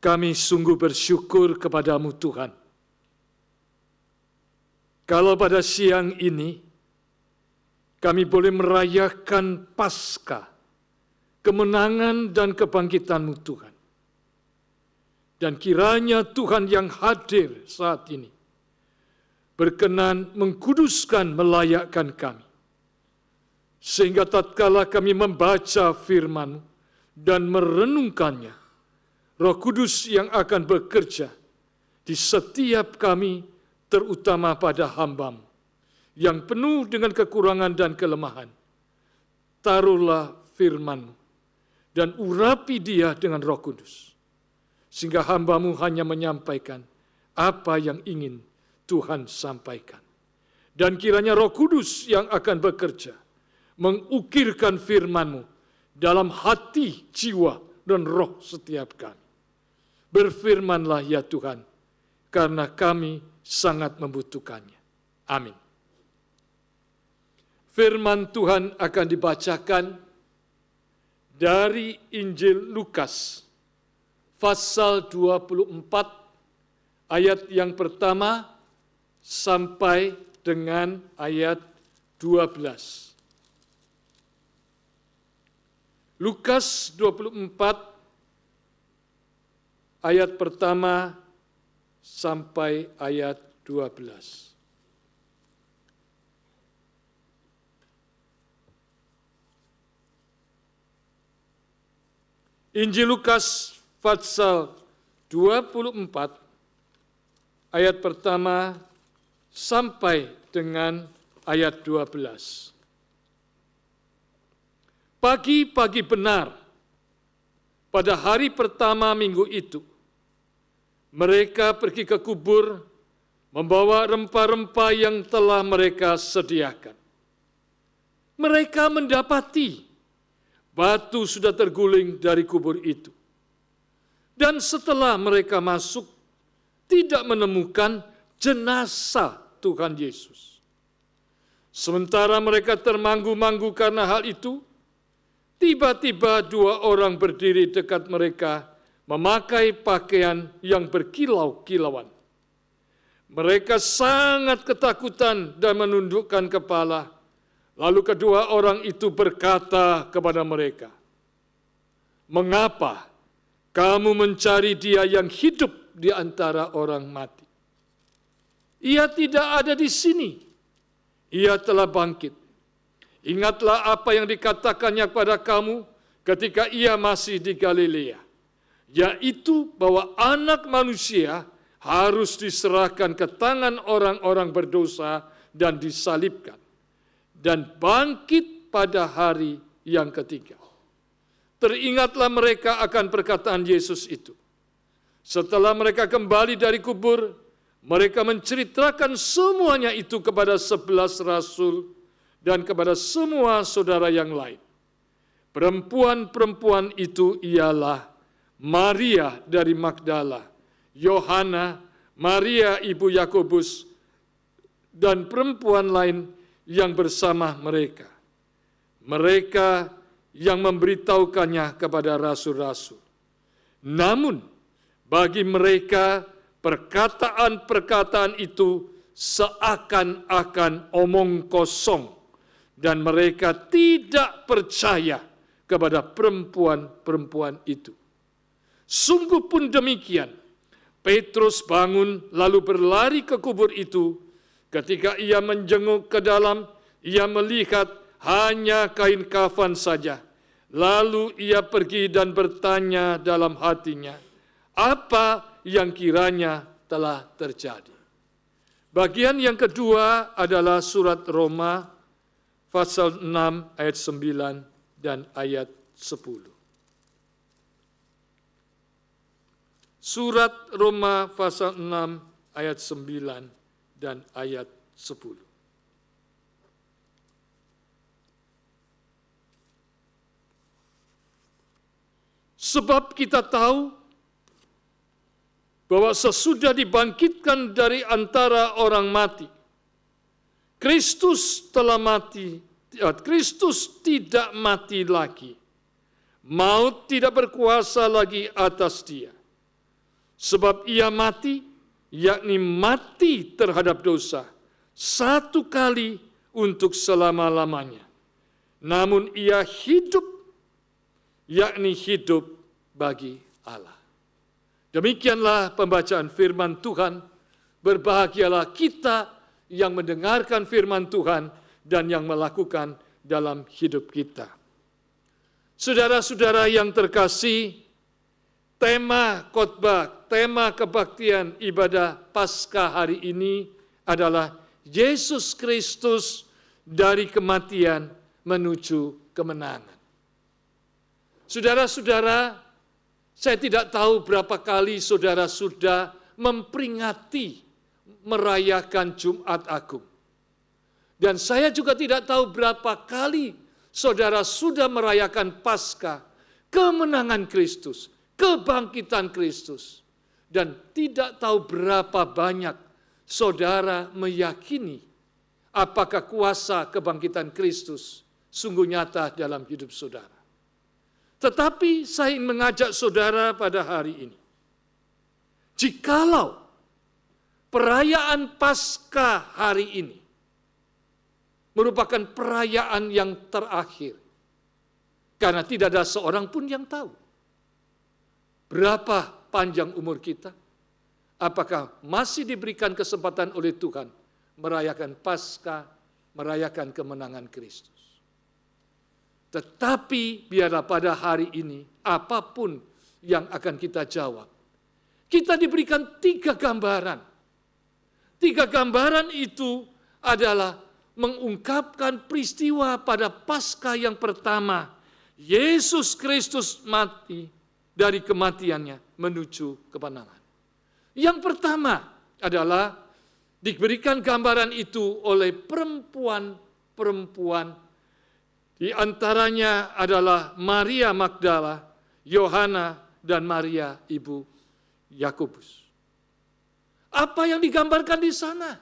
Kami sungguh bersyukur kepadamu Tuhan. Kalau pada siang ini kami boleh merayakan Paskah, kemenangan dan kebangkitan-Mu Tuhan. Dan kiranya Tuhan yang hadir saat ini berkenan mengkuduskan, melayakkan kami. Sehingga tatkala kami membaca firman-Mu dan merenungkannya, Roh Kudus yang akan bekerja di setiap kami, terutama pada hamba-Mu, yang penuh dengan kekurangan dan kelemahan. Taruhlah firman-Mu dan urapi dia dengan Roh Kudus, sehingga hamba-Mu hanya menyampaikan apa yang ingin Tuhan sampaikan. Dan kiranya Roh Kudus yang akan bekerja, mengukirkan firman-Mu dalam hati, jiwa, dan roh setiap kami. Berfirmanlah ya Tuhan, karena kami sangat membutuhkannya. Amin. Firman Tuhan akan dibacakan dari Injil Lukas, pasal 24, ayat yang pertama sampai dengan ayat 12. Lukas 24, ayat pertama sampai ayat 12. Injil Lukas pasal 24 ayat pertama sampai dengan ayat 12. Pagi-pagi benar pada hari pertama minggu itu, mereka pergi ke kubur membawa rempah-rempah yang telah mereka sediakan. Mereka mendapati batu sudah terguling dari kubur itu. Dan setelah mereka masuk, tidak menemukan jenazah Tuhan Yesus. Sementara mereka termanggu-manggu karena hal itu, tiba-tiba dua orang berdiri dekat mereka, memakai pakaian yang berkilau-kilauan. Mereka sangat ketakutan dan menundukkan kepala. Lalu kedua orang itu berkata kepada mereka, "Mengapa kamu mencari dia yang hidup di antara orang mati? Ia tidak ada di sini. Ia telah bangkit. Ingatlah apa yang dikatakannya kepada kamu ketika ia masih di Galilea, yaitu bahwa Anak Manusia harus diserahkan ke tangan orang-orang berdosa dan disalibkan, dan bangkit pada hari yang ketiga." Teringatlah mereka akan perkataan Yesus itu. Setelah mereka kembali dari kubur, mereka menceritakan semuanya itu kepada 11 rasul dan kepada semua saudara yang lain. Perempuan-perempuan itu ialah Maria dari Magdala, Yohana, Maria ibu Yakobus, dan perempuan lain yang bersama mereka. Mereka yang memberitahukannya kepada rasul-rasul. Namun, bagi mereka perkataan-perkataan itu seakan-akan omong kosong, dan mereka tidak percaya kepada perempuan-perempuan itu. Sungguh pun demikian, Petrus bangun lalu berlari ke kubur itu. Ketika ia menjenguk ke dalam, ia melihat hanya kain kafan saja. Lalu ia pergi dan bertanya dalam hatinya, apa yang kiranya telah terjadi. Bagian yang kedua adalah surat Roma, pasal 6 ayat 9 dan ayat 10. Surat Roma pasal 6 ayat 9 dan ayat 10. Sebab kita tahu bahwa sesudah dibangkitkan dari antara orang mati, Kristus telah mati, Kristus tidak mati lagi. Maut tidak berkuasa lagi atas dia. Sebab ia mati, yakni mati terhadap dosa, satu kali untuk selama-lamanya. Namun ia hidup, yakni hidup bagi Allah. Demikianlah pembacaan firman Tuhan. Berbahagialah kita yang mendengarkan firman Tuhan dan yang melakukan dalam hidup kita. Saudara-saudara yang terkasih, tema khotbah, tema kebaktian ibadah Paskah hari ini adalah Yesus Kristus dari kematian menuju kemenangan. Saudara-saudara, saya tidak tahu berapa kali saudara sudah memperingati, merayakan Jumat Agung. Dan saya juga tidak tahu berapa kali saudara sudah merayakan Paskah, kemenangan Kristus, kebangkitan Kristus. Dan tidak tahu berapa banyak saudara meyakini apakah kuasa kebangkitan Kristus sungguh nyata dalam hidup saudara. Tetapi saya ingin mengajak saudara pada hari ini. Jikalau perayaan Paskah hari ini merupakan perayaan yang terakhir, karena tidak ada seorang pun yang tahu berapa panjang umur kita, apakah masih diberikan kesempatan oleh Tuhan merayakan Paskah, merayakan kemenangan Kristus. Tetapi biarlah pada hari ini, apapun yang akan kita jawab, kita diberikan 3 gambaran. 3 gambaran itu adalah mengungkapkan peristiwa pada Paskah yang pertama, Yesus Kristus mati dari kematiannya menuju kemenangan. Yang pertama adalah diberikan gambaran itu oleh perempuan-perempuan, di antaranya adalah Maria Magdala, Yohana, dan Maria ibu Yakobus. Apa yang digambarkan di sana?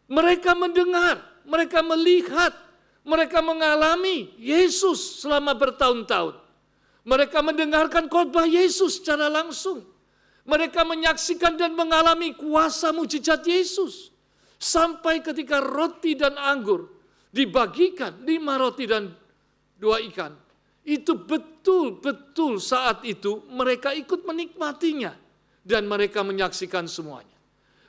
Mereka mendengar, mereka melihat, mereka mengalami Yesus selama bertahun-tahun. Mereka mendengarkan khotbah Yesus secara langsung. Mereka menyaksikan dan mengalami kuasa mujizat Yesus. Sampai ketika roti dan anggur dibagikan, 5 roti dan 2 ikan. Itu betul-betul saat itu mereka ikut menikmatinya. Dan mereka menyaksikan semuanya.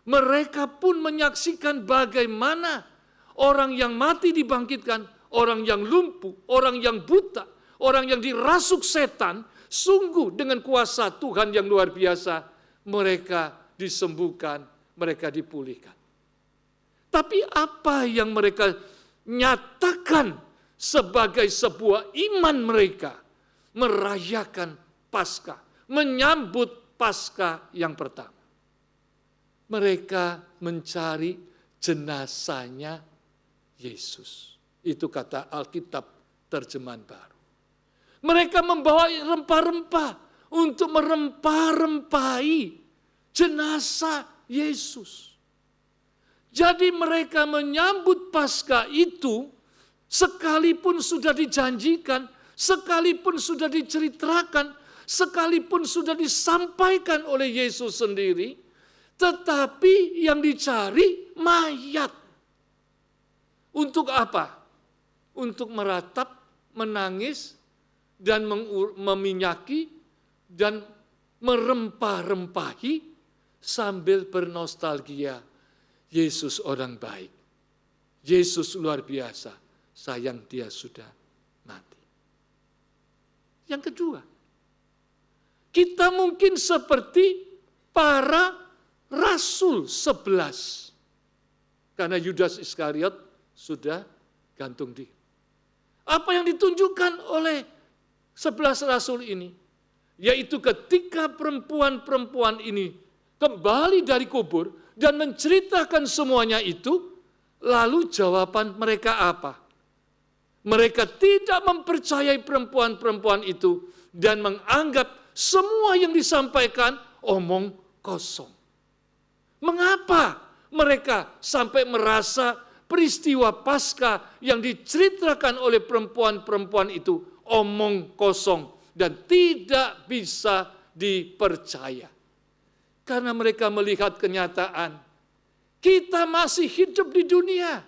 Mereka pun menyaksikan bagaimana orang yang mati dibangkitkan, orang yang lumpuh, orang yang buta, orang yang dirasuk setan, sungguh dengan kuasa Tuhan yang luar biasa, mereka disembuhkan, mereka dipulihkan. Tapi apa yang mereka nyatakan sebagai sebuah iman mereka merayakan Paskah, menyambut Paskah yang pertama? Mereka mencari jenazahnya Yesus. Itu kata Alkitab terjemahan baru. Mereka membawa rempah-rempah untuk merempah-rempahi jenazah Yesus. Jadi mereka menyambut Paskah itu, sekalipun sudah dijanjikan, sekalipun sudah diceritakan, sekalipun sudah disampaikan oleh Yesus sendiri, tetapi yang dicari mayat. Untuk apa? Untuk meratap, menangis, dan meminyaki, dan merempah-rempahi sambil bernostalgia. Yesus orang baik. Yesus luar biasa. Sayang dia sudah mati. Yang kedua, kita mungkin seperti para Rasul 11. Karena Yudas Iskariot sudah gantung diri. Apa yang ditunjukkan oleh 11 Rasul ini? Yaitu ketika perempuan-perempuan ini kembali dari kubur dan menceritakan semuanya itu, lalu jawaban mereka apa? Mereka tidak mempercayai perempuan-perempuan itu dan menganggap semua yang disampaikan omong kosong. Mengapa mereka sampai merasa peristiwa Paskah yang diceritakan oleh perempuan-perempuan itu omong kosong dan tidak bisa dipercaya? Karena mereka melihat kenyataan. Kita masih hidup di dunia.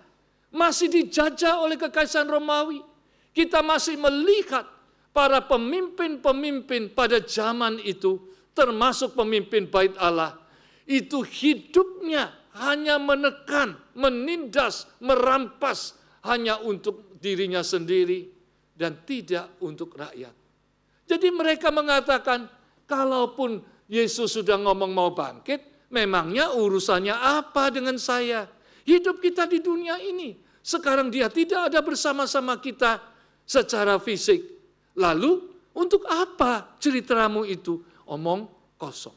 Masih dijajah oleh kekaisaran Romawi. Kita masih melihat para pemimpin-pemimpin pada zaman itu, termasuk pemimpin Bait Allah, itu hidupnya hanya menekan, menindas, merampas hanya untuk dirinya sendiri dan tidak untuk rakyat. Jadi mereka mengatakan, kalaupun Yesus sudah ngomong mau bangkit, memangnya urusannya apa dengan saya? Hidup kita di dunia ini. Sekarang dia tidak ada bersama-sama kita secara fisik. Lalu untuk apa ceritamu itu? Omong kosong.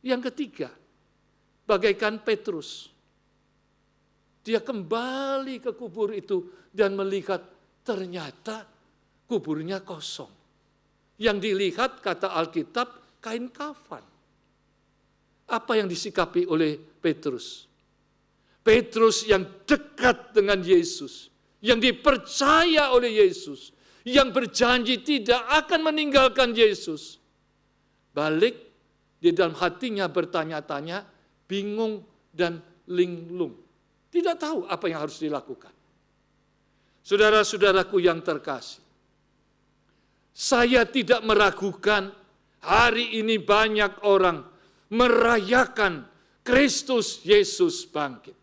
Yang ketiga, bagaikan Petrus. Dia kembali ke kubur itu dan melihat ternyata kuburnya kosong. Yang dilihat kata Alkitab kain kafan. Apa yang disikapi oleh Petrus? Petrus yang dekat dengan Yesus, yang dipercaya oleh Yesus, yang berjanji tidak akan meninggalkan Yesus. Balik di dalam hatinya bertanya-tanya, bingung dan linglung. Tidak tahu apa yang harus dilakukan. Saudara-saudaraku yang terkasih, saya tidak meragukan hari ini banyak orang merayakan Kristus Yesus bangkit.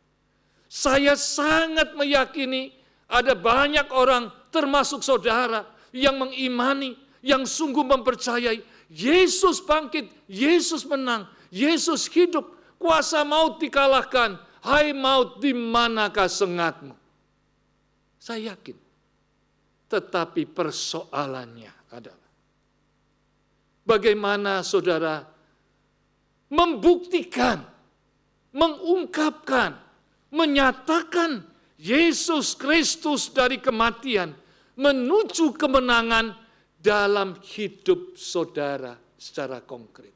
Saya sangat meyakini ada banyak orang termasuk saudara yang mengimani, yang sungguh mempercayai Yesus bangkit, Yesus menang, Yesus hidup, kuasa maut dikalahkan. Hai maut, di manakah sengatmu? Saya yakin. Tetapi persoalannya adalah bagaimana saudara membuktikan, mengungkapkan, menyatakan Yesus Kristus dari kematian menuju kemenangan dalam hidup saudara secara konkret.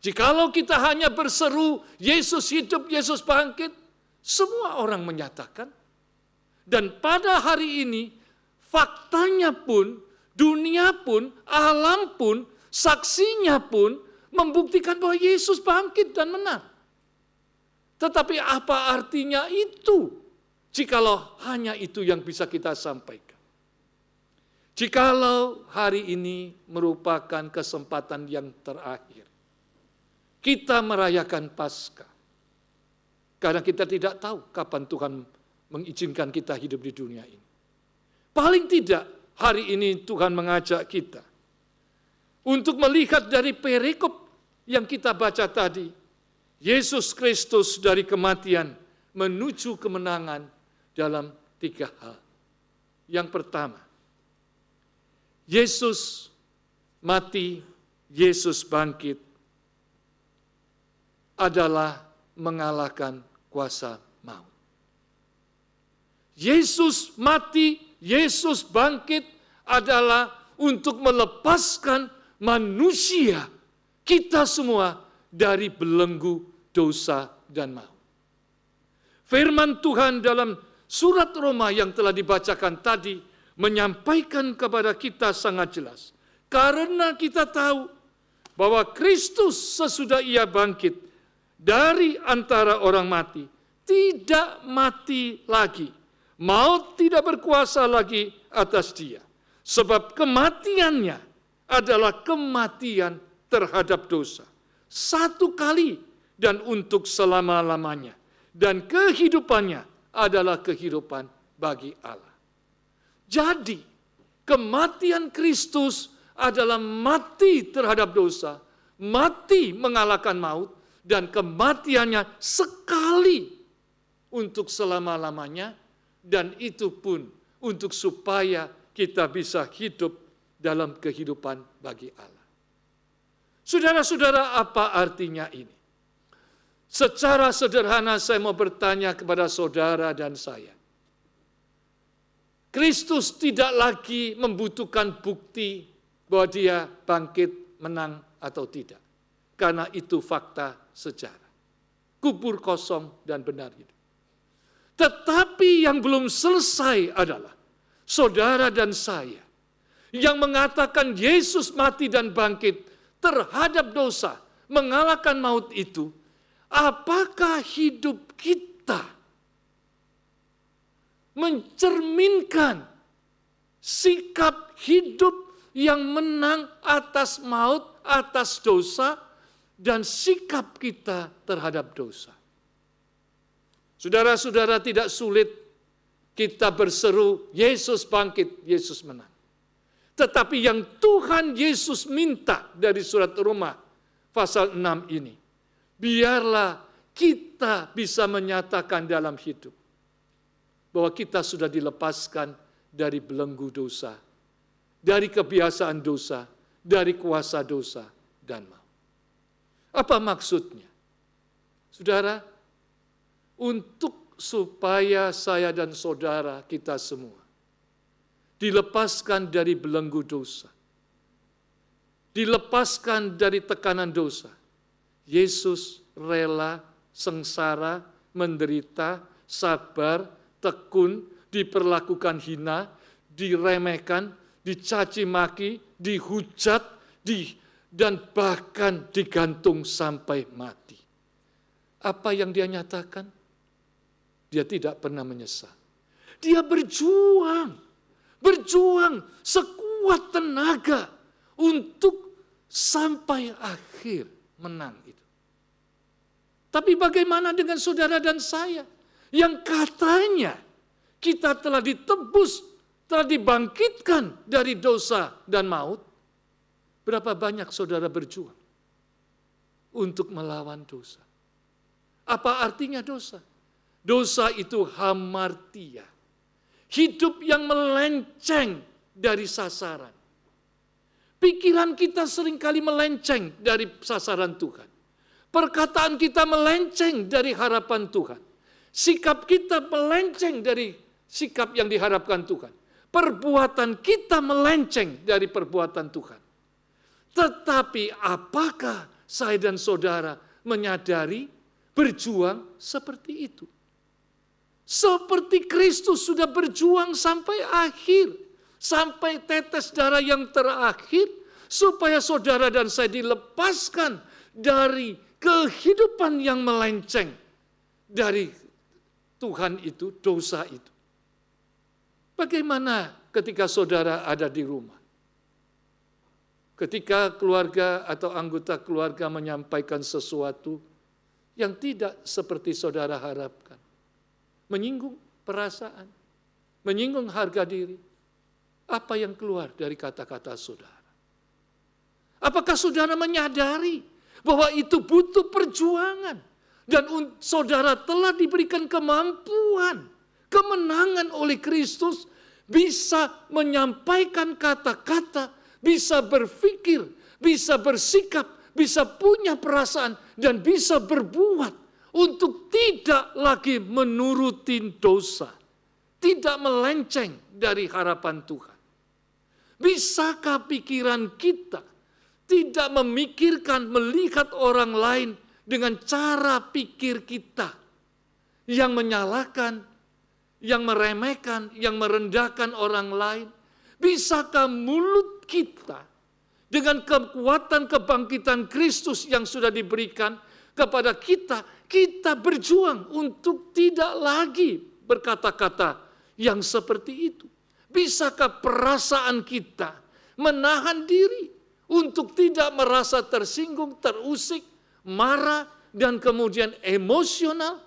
Jikalau kita hanya berseru Yesus hidup, Yesus bangkit, semua orang menyatakan. Dan pada hari ini, faktanya pun, dunia pun, alam pun, saksinya pun, membuktikan bahwa Yesus bangkit dan menang. Tetapi apa artinya itu, jikalau hanya itu yang bisa kita sampaikan? Jikalau hari ini merupakan kesempatan yang terakhir, kita merayakan Paskah. Karena kita tidak tahu kapan Tuhan mengizinkan kita hidup di dunia ini. Paling tidak hari ini Tuhan mengajak kita untuk melihat dari perikop yang kita baca tadi, Yesus Kristus dari kematian menuju kemenangan dalam 3 hal. Yang pertama, Yesus mati, Yesus bangkit adalah mengalahkan kuasa maut. Yesus mati, Yesus bangkit adalah untuk melepaskan manusia, kita semua dari belenggu dosa dan maut. Firman Tuhan dalam surat Roma yang telah dibacakan tadi menyampaikan kepada kita sangat jelas. Karena kita tahu bahwa Kristus sesudah ia bangkit dari antara orang mati, tidak mati lagi. Maut tidak berkuasa lagi atas dia. Sebab kematiannya adalah kematian terhadap dosa. Satu kali dan untuk selama-lamanya. Dan kehidupannya adalah kehidupan bagi Allah. Jadi, kematian Kristus adalah mati terhadap dosa, mati mengalahkan maut, dan kematiannya sekali untuk selama-lamanya, dan itu pun untuk supaya kita bisa hidup dalam kehidupan bagi Allah. Saudara-saudara, apa artinya ini? Secara sederhana saya mau bertanya kepada saudara dan saya. Kristus tidak lagi membutuhkan bukti bahwa dia bangkit, menang atau tidak. Karena itu fakta sejarah. Kubur kosong dan benar hidup. Tetapi yang belum selesai adalah saudara dan saya yang mengatakan Yesus mati dan bangkit terhadap dosa, mengalahkan maut itu, apakah hidup kita mencerminkan sikap hidup yang menang atas maut, atas dosa, dan sikap kita terhadap dosa? Saudara-saudara, tidak sulit kita berseru, Yesus bangkit, Yesus menang. Tetapi yang Tuhan Yesus minta dari surat Roma pasal 6 ini, biarlah kita bisa menyatakan dalam hidup bahwa kita sudah dilepaskan dari belenggu dosa, dari kebiasaan dosa, dari kuasa dosa dan maut. Apa maksudnya? Saudara, untuk supaya saya dan saudara kita semua dilepaskan dari belenggu dosa, dilepaskan dari tekanan dosa, Yesus rela sengsara, menderita, sabar, tekun, diperlakukan hina, diremehkan, dicaci maki, dihujat, dan bahkan digantung sampai mati. Apa yang dia nyatakan? Dia tidak pernah menyesal. Dia berjuang sekuat tenaga untuk sampai akhir menang itu. Tapi bagaimana dengan saudara dan saya yang katanya kita telah ditebus, telah dibangkitkan dari dosa dan maut? Berapa banyak saudara berjuang untuk melawan dosa? Apa artinya dosa? Dosa itu hamartia, hidup yang melenceng dari sasaran. Pikiran kita seringkali melenceng dari sasaran Tuhan. Perkataan kita melenceng dari harapan Tuhan. Sikap kita melenceng dari sikap yang diharapkan Tuhan. Perbuatan kita melenceng dari perbuatan Tuhan. Tetapi apakah saya dan saudara menyadari berjuang seperti itu? Seperti Kristus sudah berjuang sampai akhir, sampai tetes darah yang terakhir, supaya saudara dan saya dilepaskan dari kehidupan yang melenceng dari Tuhan itu, dosa itu. Bagaimana ketika saudara ada di rumah? Ketika keluarga atau anggota keluarga menyampaikan sesuatu yang tidak seperti saudara harapkan, menyinggung perasaan, menyinggung harga diri, apa yang keluar dari kata-kata saudara? Apakah saudara menyadari bahwa itu butuh perjuangan dan saudara telah diberikan kemampuan, kemenangan oleh Kristus, bisa menyampaikan kata-kata, bisa berpikir, bisa bersikap, bisa punya perasaan, dan bisa berbuat untuk tidak lagi menuruti dosa, tidak melenceng dari harapan Tuhan. Bisakah pikiran kita tidak memikirkan, melihat orang lain dengan cara pikir kita yang menyalahkan, yang meremehkan, yang merendahkan orang lain? Bisakah mulut kita dengan kekuatan kebangkitan Kristus yang sudah diberikan kepada kita, kita berjuang untuk tidak lagi berkata-kata yang seperti itu? Bisakah perasaan kita menahan diri untuk tidak merasa tersinggung, terusik, marah, dan kemudian emosional?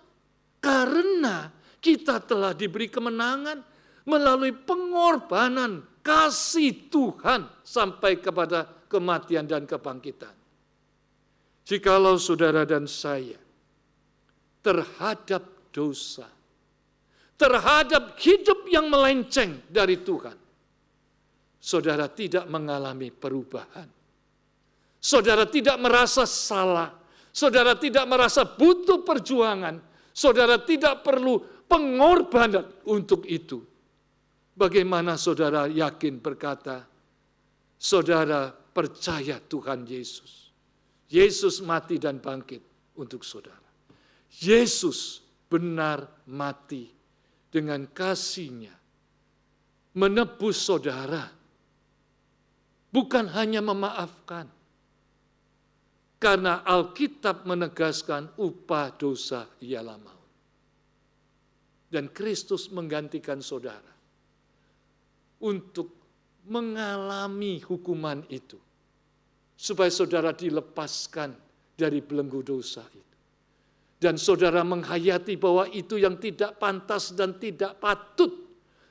Karena kita telah diberi kemenangan melalui pengorbanan kasih Tuhan sampai kepada kematian dan kebangkitan. Jikalau saudara dan saya terhadap dosa, terhadap hidup yang melenceng dari Tuhan, saudara tidak mengalami perubahan. Saudara tidak merasa salah, saudara tidak merasa butuh perjuangan, saudara tidak perlu pengorbanan untuk itu. Bagaimana saudara yakin berkata, saudara percaya Tuhan Yesus. Yesus mati dan bangkit untuk saudara. Yesus benar mati dengan kasih-Nya menebus saudara. Bukan hanya memaafkan, Karena Alkitab menegaskan upah dosa ialah maut. Dan Kristus menggantikan saudara untuk mengalami hukuman itu. Supaya saudara dilepaskan dari belenggu dosa itu. Dan saudara menghayati bahwa itu yang tidak pantas dan tidak patut.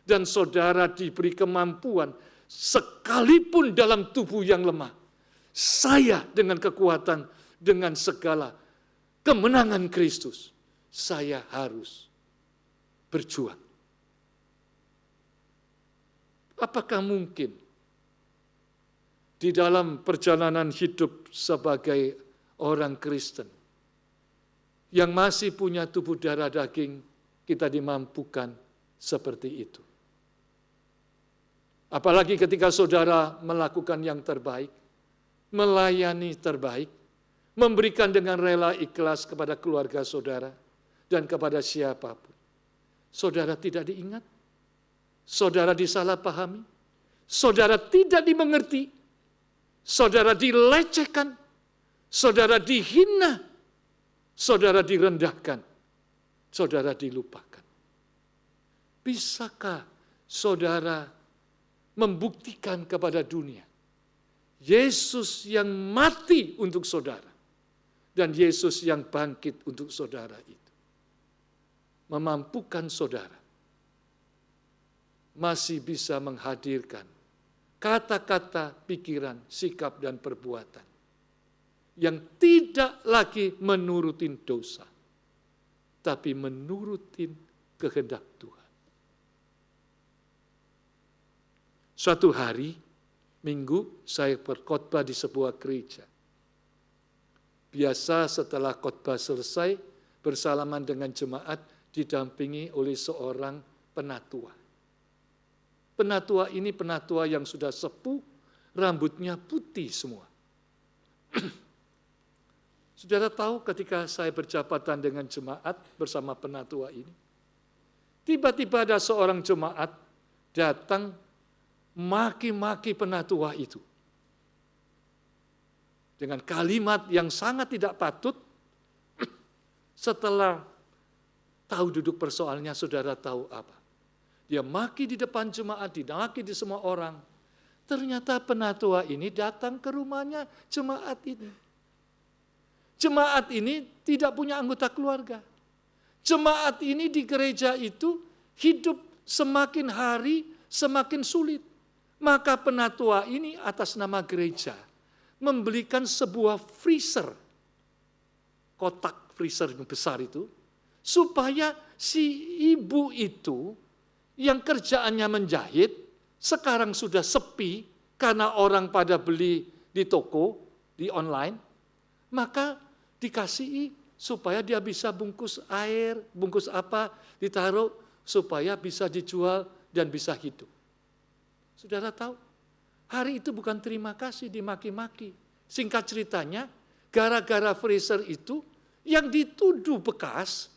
Dan saudara diberi kemampuan sekalipun dalam tubuh yang lemah. Saya dengan kekuatan, dengan segala kemenangan Kristus, saya harus berjuang. Apakah mungkin di dalam perjalanan hidup sebagai orang Kristen yang masih punya tubuh darah daging, kita dimampukan seperti itu? Apalagi ketika saudara melakukan yang terbaik, melayani terbaik, memberikan dengan rela ikhlas kepada keluarga saudara dan kepada siapapun. Saudara tidak diingat, saudara disalahpahami, saudara tidak dimengerti, saudara dilecehkan, saudara dihina, saudara direndahkan, saudara dilupakan. Bisakah saudara membuktikan kepada dunia Yesus yang mati untuk saudara dan Yesus yang bangkit untuk saudara itu memampukan saudara masih bisa menghadirkan kata-kata, pikiran, sikap, dan perbuatan yang tidak lagi menurutin dosa, tapi menurutin kehendak Tuhan. Suatu hari, Minggu, saya berkhotbah di sebuah gereja. Biasa setelah khotbah selesai, bersalaman dengan jemaat, didampingi oleh seorang penatua. Penatua ini penatua yang sudah sepuh, rambutnya putih semua. Saudara tahu ketika saya berjabatan dengan jemaat bersama penatua ini, tiba-tiba ada seorang jemaat datang maki-maki penatua itu. Dengan kalimat yang sangat tidak patut, setelah tahu duduk persoalannya, saudara tahu apa? Dia maki di depan jemaat, dimaki di semua orang. Ternyata penatua ini datang ke rumahnya jemaat ini. Jemaat ini tidak punya anggota keluarga. Jemaat ini di gereja itu hidup semakin hari semakin sulit. Maka penatua ini atas nama gereja membelikan sebuah freezer, kotak freezer yang besar itu, supaya si ibu itu yang kerjaannya menjahit sekarang sudah sepi karena orang pada beli di toko, di online, maka dikasihi supaya dia bisa bungkus air, bungkus apa, ditaruh supaya bisa dijual dan bisa hidup. Saudara tahu, hari itu bukan terima kasih, dimaki-maki. Singkat ceritanya, gara-gara freezer itu, yang dituduh bekas,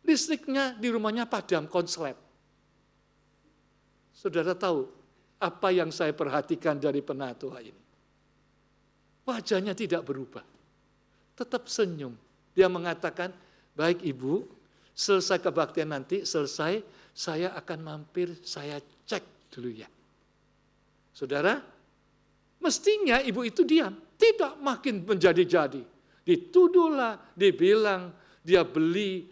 listriknya di rumahnya padam konslet. Saudara tahu, apa yang saya perhatikan dari penatua ini? Wajahnya tidak berubah, tetap senyum. Dia mengatakan, baik ibu, selesai kebaktian nanti, selesai, saya akan mampir, saya cek dulu ya. Saudara, mestinya ibu itu diam, tidak makin menjadi-jadi. Dituduhlah, dibilang dia beli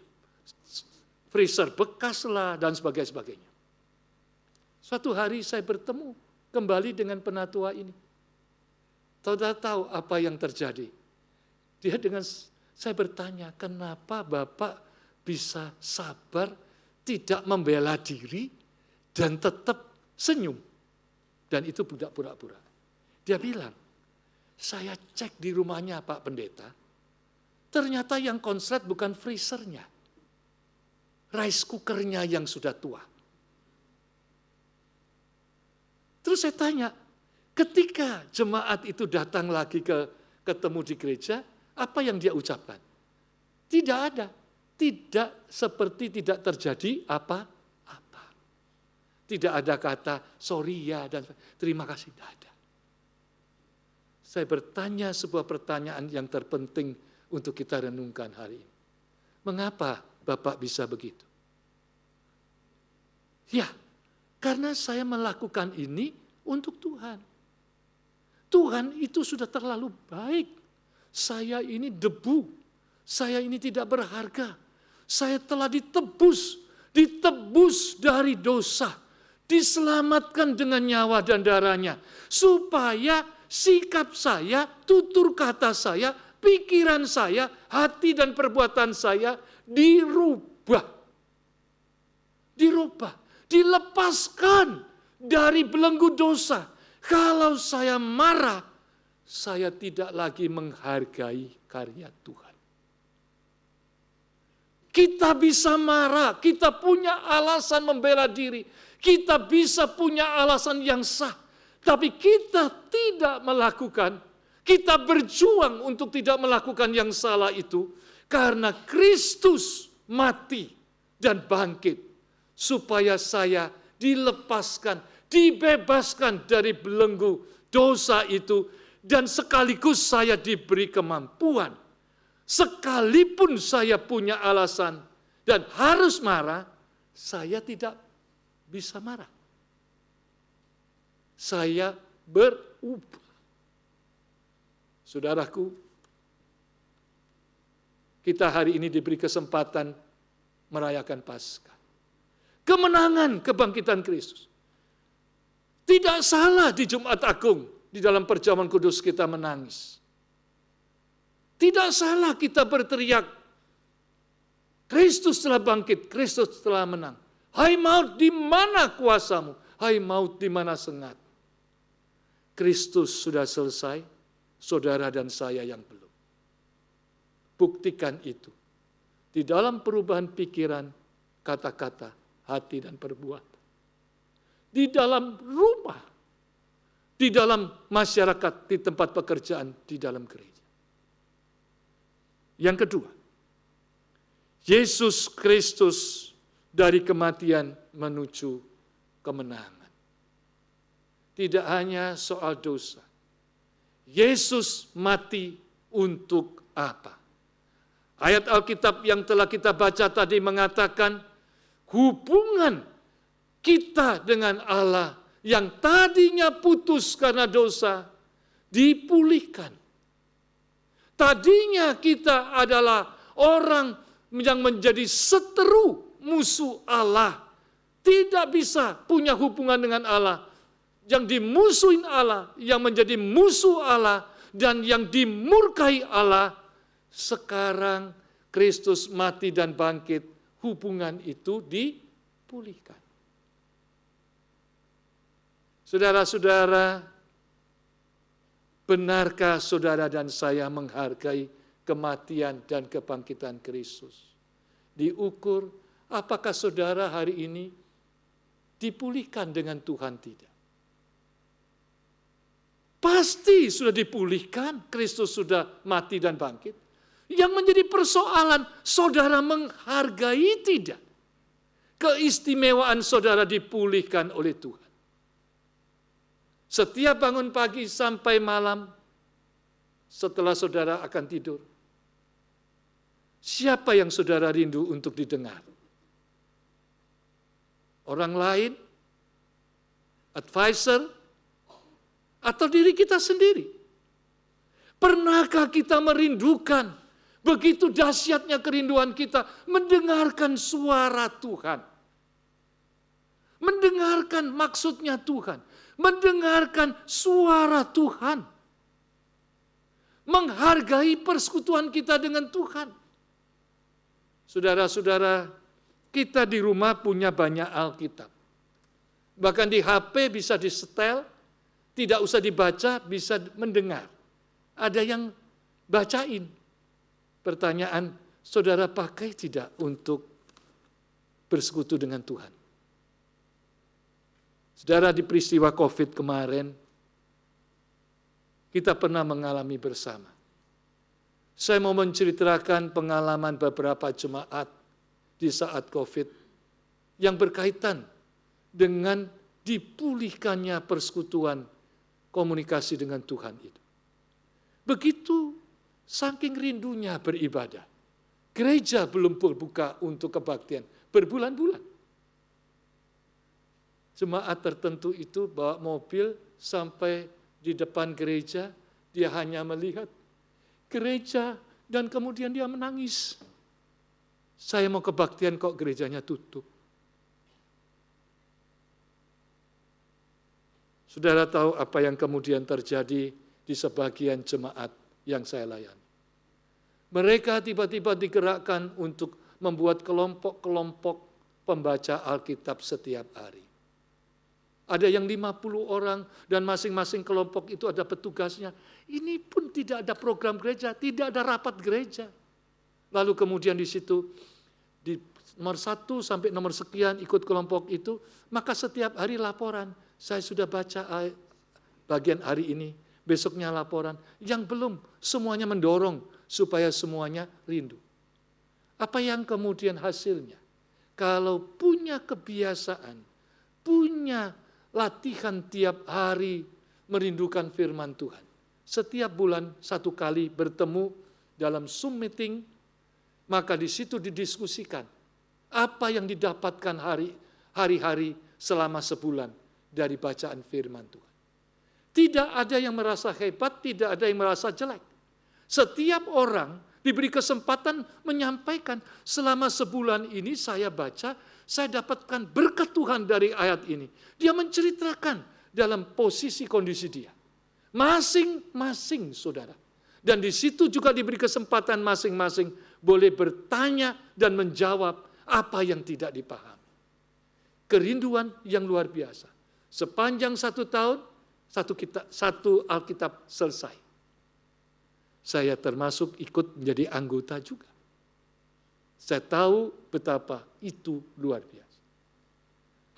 freezer bekas lah dan sebagainya. Suatu hari saya bertemu kembali dengan penatua ini. Saudara tahu apa yang terjadi? Dia dengan saya bertanya, kenapa Bapak bisa sabar, tidak membela diri dan tetap senyum? Dan itu budak pura-pura. Dia bilang, saya cek di rumahnya Pak Pendeta, ternyata yang konslet bukan freezernya, rice cookernya yang sudah tua. Terus saya tanya, ketika jemaat itu datang lagi ketemu di gereja, apa yang dia ucapkan? Tidak ada, tidak seperti tidak terjadi apa-apa. Tidak ada kata sorry ya dan terima kasih, tidak ada. Saya bertanya sebuah pertanyaan yang terpenting untuk kita renungkan hari ini. Mengapa Bapak bisa begitu? Ya, karena saya melakukan ini untuk Tuhan. Tuhan itu sudah terlalu baik. Saya ini debu. Saya ini tidak berharga. Saya telah ditebus dari dosa. Diselamatkan dengan nyawa dan darahnya. Supaya sikap saya, tutur kata saya, pikiran saya, hati dan perbuatan saya dirubah. Dilepaskan dari belenggu dosa. Kalau saya marah, saya tidak lagi menghargai karya Tuhan. Kita bisa marah, kita punya alasan membela diri, kita bisa punya alasan yang sah, tapi kita tidak melakukan, kita berjuang untuk tidak melakukan yang salah itu, karena Kristus mati dan bangkit, supaya saya dilepaskan, dibebaskan dari belenggu dosa itu, dan sekaligus saya diberi kemampuan. Sekalipun saya punya alasan dan harus marah, saya tidak bisa marah. Saya berubah. Saudaraku, kita hari ini diberi kesempatan merayakan Paskah. Kemenangan kebangkitan Kristus. Tidak salah di Jumat Agung, di dalam perjamuan kudus kita menangis. Tidak salah kita berteriak, Kristus telah bangkit, Kristus telah menang. Hai maut, di mana kuasamu? Hai maut, di mana sengat? Kristus sudah selesai, saudara dan saya yang belum. Buktikan itu di dalam perubahan pikiran, kata-kata, hati dan perbuatan. Di dalam rumah, di dalam masyarakat, di tempat pekerjaan, di dalam gereja. Yang kedua, Yesus Kristus dari kematian menuju kemenangan. Tidak hanya soal dosa. Yesus mati untuk apa? Ayat Alkitab yang telah kita baca tadi mengatakan hubungan kita dengan Allah yang tadinya putus karena dosa dipulihkan. Tadinya kita adalah orang yang menjadi seteru musuh Allah. Tidak bisa punya hubungan dengan Allah. Yang dimusuhin Allah, yang menjadi musuh Allah, dan yang dimurkai Allah. Sekarang Kristus mati dan bangkit, hubungan itu dipulihkan. Saudara-saudara, benarkah saudara dan saya menghargai kematian dan kebangkitan Kristus? Diukur, apakah saudara hari ini dipulihkan dengan Tuhan? Tidak. Pasti sudah dipulihkan, Kristus sudah mati dan bangkit. Yang menjadi persoalan, saudara menghargai tidak? Keistimewaan saudara dipulihkan oleh Tuhan. Setiap bangun pagi sampai malam, setelah saudara akan tidur, siapa yang saudara rindu untuk didengar? Orang lain? Advisor? Atau diri kita sendiri? Pernahkah kita merindukan, begitu dahsyatnya kerinduan kita, mendengarkan suara Tuhan? Mendengarkan maksudnya Tuhan. Mendengarkan suara Tuhan. Menghargai persekutuan kita dengan Tuhan. Saudara-saudara, kita di rumah punya banyak Alkitab. Bahkan di HP bisa disetel, tidak usah dibaca, bisa mendengar. Ada yang bacain. Pertanyaan, saudara pakai tidak untuk bersekutu dengan Tuhan? Saudara, di peristiwa COVID kemarin, kita pernah mengalami bersama. Saya mau menceritakan pengalaman beberapa jemaat di saat COVID yang berkaitan dengan dipulihkannya persekutuan komunikasi dengan Tuhan itu. Begitu saking rindunya beribadah. Gereja belum berbuka untuk kebaktian berbulan-bulan. Jemaat tertentu itu bawa mobil sampai di depan gereja, dia hanya melihat gereja dan kemudian dia menangis. Saya mau kebaktian kok gerejanya tutup. Saudara tahu apa yang kemudian terjadi di sebagian jemaat yang saya layani. Mereka tiba-tiba digerakkan untuk membuat kelompok-kelompok pembaca Alkitab setiap hari. Ada yang 50 orang dan masing-masing kelompok itu ada petugasnya. Ini pun tidak ada program gereja, tidak ada rapat gereja. Lalu kemudian di situ, di nomor 1 sampai nomor sekian ikut kelompok itu, maka setiap hari laporan. Saya sudah baca bagian hari ini, besoknya laporan. Yang belum, semuanya mendorong supaya semuanya rindu. Apa yang kemudian hasilnya? Kalau punya kebiasaan, punya latihan tiap hari merindukan firman Tuhan. Setiap bulan 1 kali bertemu dalam Zoom meeting, maka di situ didiskusikan apa yang didapatkan hari-hari selama sebulan dari bacaan firman Tuhan. Tidak ada yang merasa hebat, tidak ada yang merasa jelek. Setiap orang diberi kesempatan menyampaikan, selama sebulan ini saya baca, saya dapatkan berkat Tuhan dari ayat ini. Dia menceritakan dalam posisi kondisi dia. Masing-masing saudara. Dan di situ juga diberi kesempatan masing-masing boleh bertanya dan menjawab apa yang tidak dipahami. Kerinduan yang luar biasa. Sepanjang 1 tahun, satu Alkitab selesai. Saya termasuk ikut menjadi anggota juga. Saya tahu betapa itu luar biasa.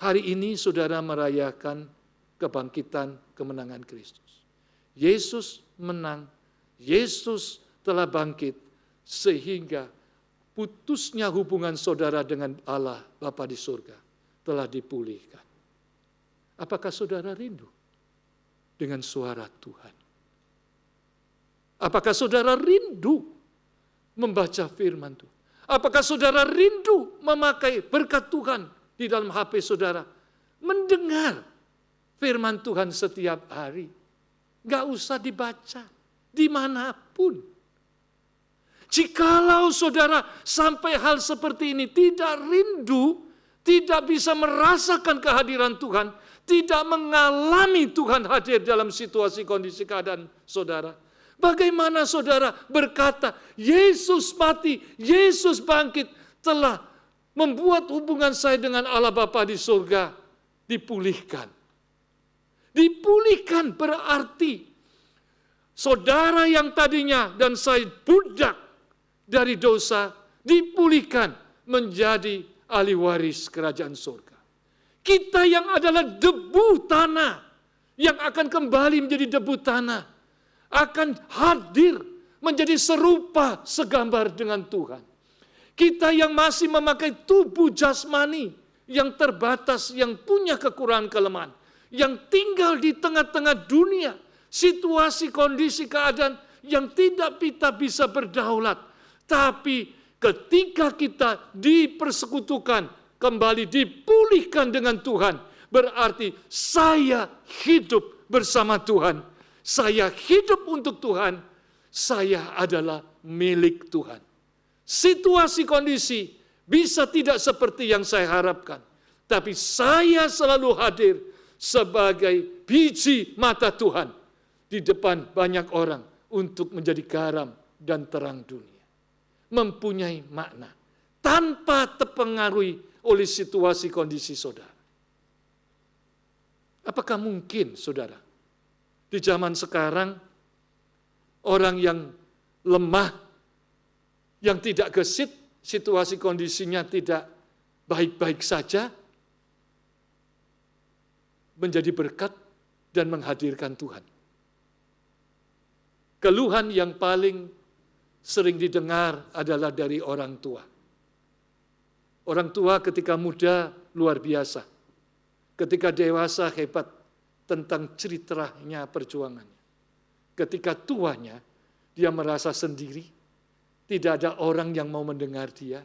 Hari ini saudara merayakan kebangkitan kemenangan Kristus. Yesus menang, Yesus telah bangkit, sehingga putusnya hubungan saudara dengan Allah Bapa di surga telah dipulihkan. Apakah saudara rindu dengan suara Tuhan? Apakah saudara rindu membaca firman Tuhan? Apakah saudara rindu memakai berkat Tuhan di dalam HP saudara? Mendengar firman Tuhan setiap hari. Gak usah dibaca, dimanapun. Jikalau saudara sampai hal seperti ini tidak rindu, tidak bisa merasakan kehadiran Tuhan, tidak mengalami Tuhan hadir dalam situasi kondisi keadaan saudara, bagaimana saudara berkata, Yesus mati, Yesus bangkit, telah membuat hubungan saya dengan Allah Bapa di surga dipulihkan. Dipulihkan berarti saudara yang tadinya dan saya budak dari dosa, dipulihkan menjadi ahli waris kerajaan surga. Kita yang adalah debu tanah, yang akan kembali menjadi debu tanah, akan hadir menjadi serupa segambar dengan Tuhan. Kita yang masih memakai tubuh jasmani yang terbatas, yang punya kekurangan kelemahan, yang tinggal di tengah-tengah dunia, situasi, kondisi, keadaan yang tidak kita bisa berdaulat. Tapi ketika kita dipersekutukan, kembali dipulihkan dengan Tuhan, berarti saya hidup bersama Tuhan. Saya hidup untuk Tuhan, saya adalah milik Tuhan. Situasi kondisi bisa tidak seperti yang saya harapkan, tapi saya selalu hadir sebagai biji mata Tuhan di depan banyak orang untuk menjadi garam dan terang dunia. Mempunyai makna tanpa terpengaruhi oleh situasi kondisi saudara. Apakah mungkin saudara, di zaman sekarang orang yang lemah, yang tidak gesit, situasi kondisinya tidak baik-baik saja, menjadi berkat dan menghadirkan Tuhan? Keluhan yang paling sering didengar adalah dari orang tua. Orang tua ketika muda luar biasa, ketika dewasa hebat tentang ceritanya perjuangannya. Ketika tuanya Dia merasa sendiri, tidak ada orang yang mau mendengar dia,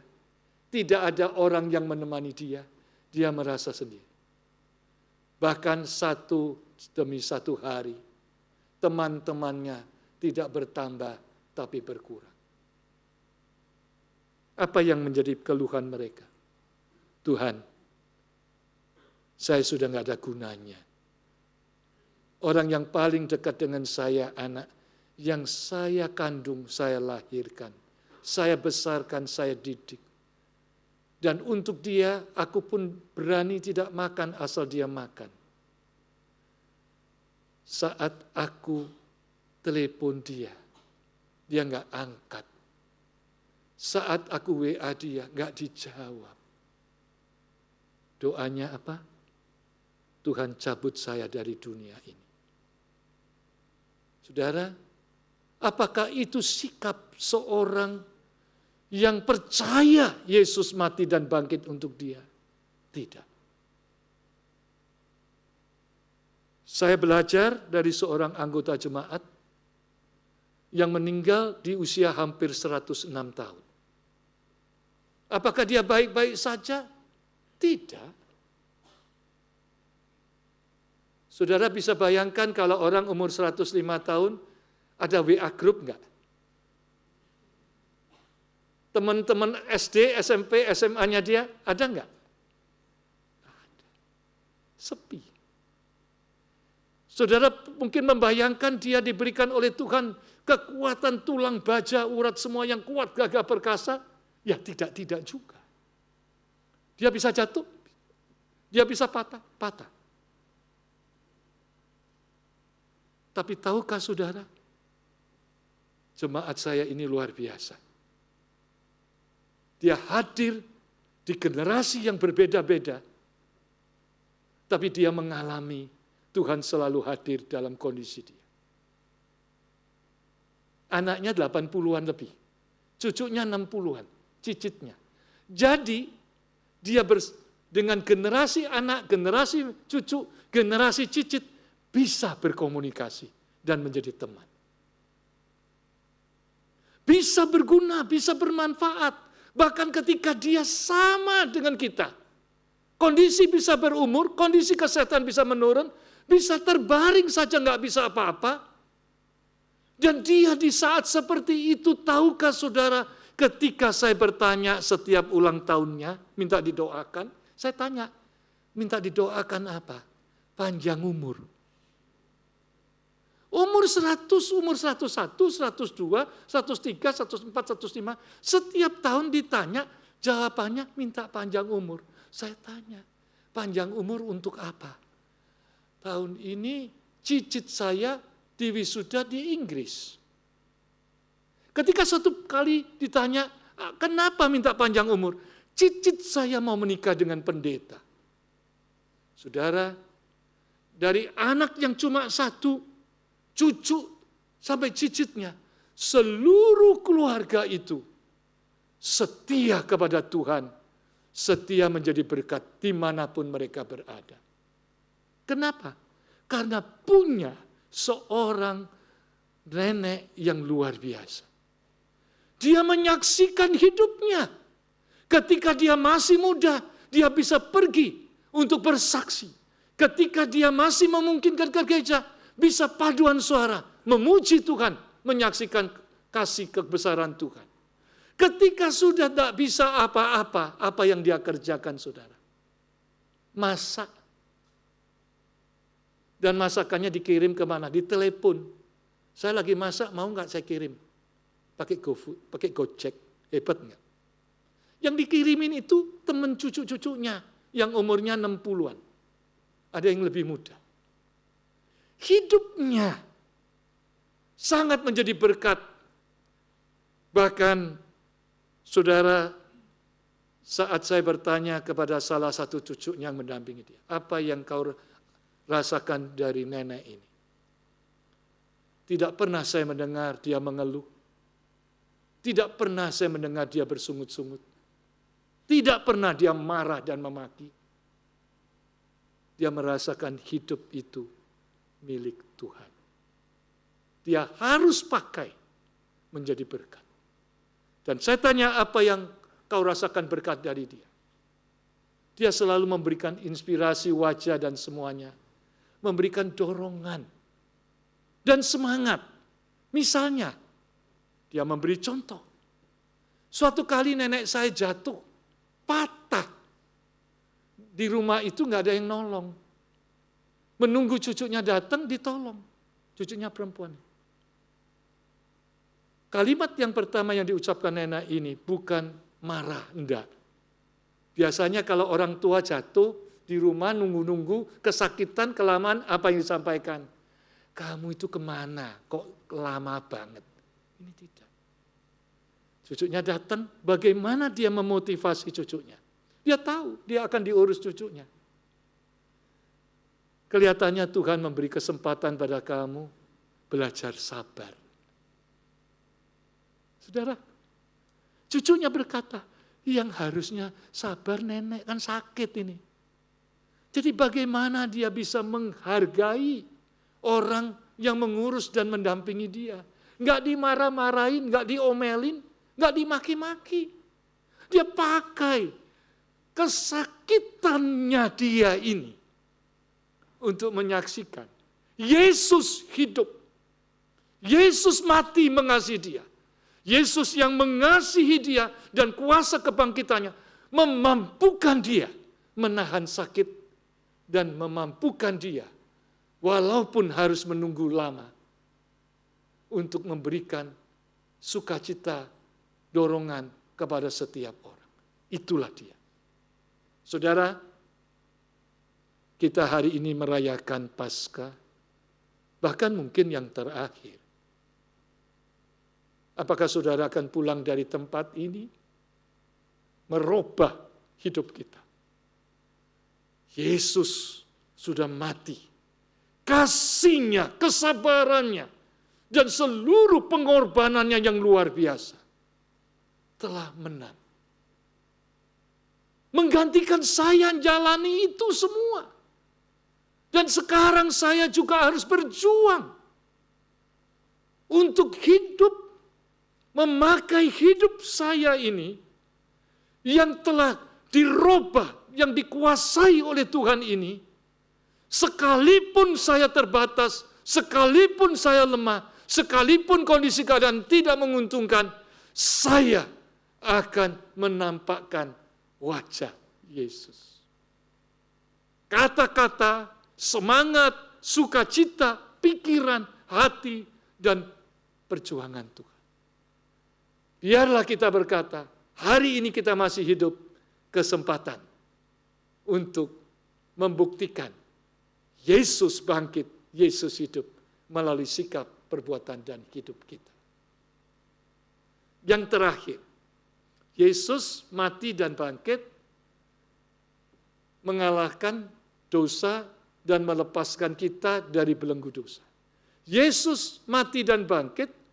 tidak ada orang yang menemani dia, dia merasa sendiri. Bahkan satu demi satu hari, teman-temannya tidak bertambah tapi berkurang. Apa yang menjadi keluhan mereka? Tuhan, saya sudah nggak ada gunanya. Orang yang paling dekat dengan saya, anak yang saya kandung, saya lahirkan, saya besarkan, saya didik. Dan untuk dia, aku pun berani tidak makan asal dia makan. Saat aku telepon dia nggak angkat. Saat aku WA dia, nggak dijawab. Doanya apa? Tuhan cabut saya dari dunia ini. Saudara, apakah itu sikap seorang yang percaya Yesus mati dan bangkit untuk dia? Tidak. Saya belajar dari seorang anggota jemaat yang meninggal di usia hampir 106 tahun. Apakah dia baik-baik saja? Tidak. Saudara bisa bayangkan kalau orang umur 105 tahun, ada WA group enggak? Teman-teman SD, SMP, SMA-nya dia, ada enggak? Ada. Sepi. Saudara mungkin membayangkan dia diberikan oleh Tuhan kekuatan tulang baja, urat semua yang kuat, gagah perkasa. Ya tidak juga. Dia bisa jatuh, dia bisa patah. Tapi tahukah saudara, jemaat saya ini luar biasa. Dia hadir di generasi yang berbeda-beda, tapi dia mengalami Tuhan selalu hadir dalam kondisi dia. Anaknya 80-an lebih, cucunya 60-an, cicitnya. Jadi dia dengan generasi anak, generasi cucu, generasi cicit, bisa berkomunikasi dan menjadi teman. Bisa berguna, bisa bermanfaat. Bahkan ketika dia sama dengan kita. Kondisi bisa berumur, kondisi kesehatan bisa menurun, bisa terbaring saja nggak bisa apa-apa. Dan dia di saat seperti itu, tahukah saudara, ketika saya bertanya setiap ulang tahunnya, minta didoakan, saya tanya, minta didoakan apa? Panjang umur. Umur 100, umur 101, 102, 103, 104, 105. Setiap tahun ditanya, jawabannya minta panjang umur. Saya tanya, panjang umur untuk apa? Tahun ini cicit saya diwisuda di Inggris. Ketika satu kali ditanya, kenapa minta panjang umur? Cicit saya mau menikah dengan pendeta. Saudara, dari anak yang cuma satu, cucu sampai cicitnya, seluruh keluarga itu setia kepada Tuhan, setia menjadi berkat dimanapun mereka berada. Kenapa? Karena punya seorang nenek yang luar biasa. Dia menyaksikan hidupnya. Ketika dia masih muda, dia bisa pergi untuk bersaksi. Ketika dia masih memungkinkan ke gereja, bisa paduan suara, memuji Tuhan, menyaksikan kasih kebesaran Tuhan. Ketika sudah tak bisa apa-apa, apa yang dia kerjakan saudara? Masak. Dan masakannya dikirim kemana? Ditelepon. Saya lagi masak, mau nggak saya kirim? Pakai GoFood, pakai Gojek. Hebat nggak? Yang dikirimin itu teman cucu-cucunya, yang umurnya 60-an. Ada yang lebih muda. Hidupnya sangat menjadi berkat. Bahkan saudara, saat saya bertanya kepada salah satu cucunya yang mendampingi dia, apa yang kau rasakan dari nenek ini? Tidak pernah saya mendengar dia mengeluh. Tidak pernah saya mendengar dia bersungut-sungut. Tidak pernah dia marah dan memaki. Dia merasakan hidup itu milik Tuhan. Dia harus pakai menjadi berkat. Dan saya tanya, apa yang kau rasakan berkat dari dia? Dia selalu memberikan inspirasi wajah dan semuanya. Memberikan dorongan dan semangat. Misalnya, dia memberi contoh. Suatu kali nenek saya jatuh, patah. Di rumah itu nggak ada yang nolong. Menunggu cucunya datang, ditolong. Cucunya perempuan. Kalimat yang pertama yang diucapkan nenek ini bukan marah, enggak. Biasanya kalau orang tua jatuh di rumah nunggu-nunggu, kesakitan, kelamaan, apa yang disampaikan? Kamu itu kemana? Kok lama banget? Ini tidak. Cucunya datang, bagaimana dia memotivasi cucunya? Dia tahu, dia akan diurus cucunya. Kelihatannya Tuhan memberi kesempatan pada kamu belajar sabar. Saudara, cucunya berkata, yang harusnya sabar nenek, kan sakit ini. Jadi bagaimana dia bisa menghargai orang yang mengurus dan mendampingi dia. Enggak dimarah-marahin, enggak diomelin, enggak dimaki-maki. Dia pakai kesakitannya dia ini untuk menyaksikan Yesus hidup. Yesus mati mengasihi dia. Yesus yang mengasihi dia dan kuasa kebangkitannya memampukan dia menahan sakit dan memampukan dia walaupun harus menunggu lama untuk memberikan sukacita, dorongan kepada setiap orang. Itulah dia. Saudara, kita hari ini merayakan Paskah, bahkan mungkin yang terakhir. Apakah saudara akan pulang dari tempat ini? Merubah hidup kita. Yesus sudah mati. Kasihnya, kesabarannya, dan seluruh pengorbanannya yang luar biasa telah menang. Menggantikan saya jalani itu semua. Dan sekarang saya juga harus berjuang untuk hidup, memakai hidup saya ini yang telah dirubah, yang dikuasai oleh Tuhan ini, sekalipun saya terbatas, sekalipun saya lemah, sekalipun kondisi keadaan tidak menguntungkan, saya akan menampakkan wajah Yesus. Kata-kata, semangat, sukacita, pikiran, hati, dan perjuangan Tuhan. Biarlah kita berkata, hari ini kita masih hidup, kesempatan untuk membuktikan Yesus bangkit, Yesus hidup melalui sikap, perbuatan, dan hidup kita. Yang terakhir, Yesus mati dan bangkit mengalahkan dosa dan melepaskan kita dari belenggu dosa. Yesus mati dan bangkit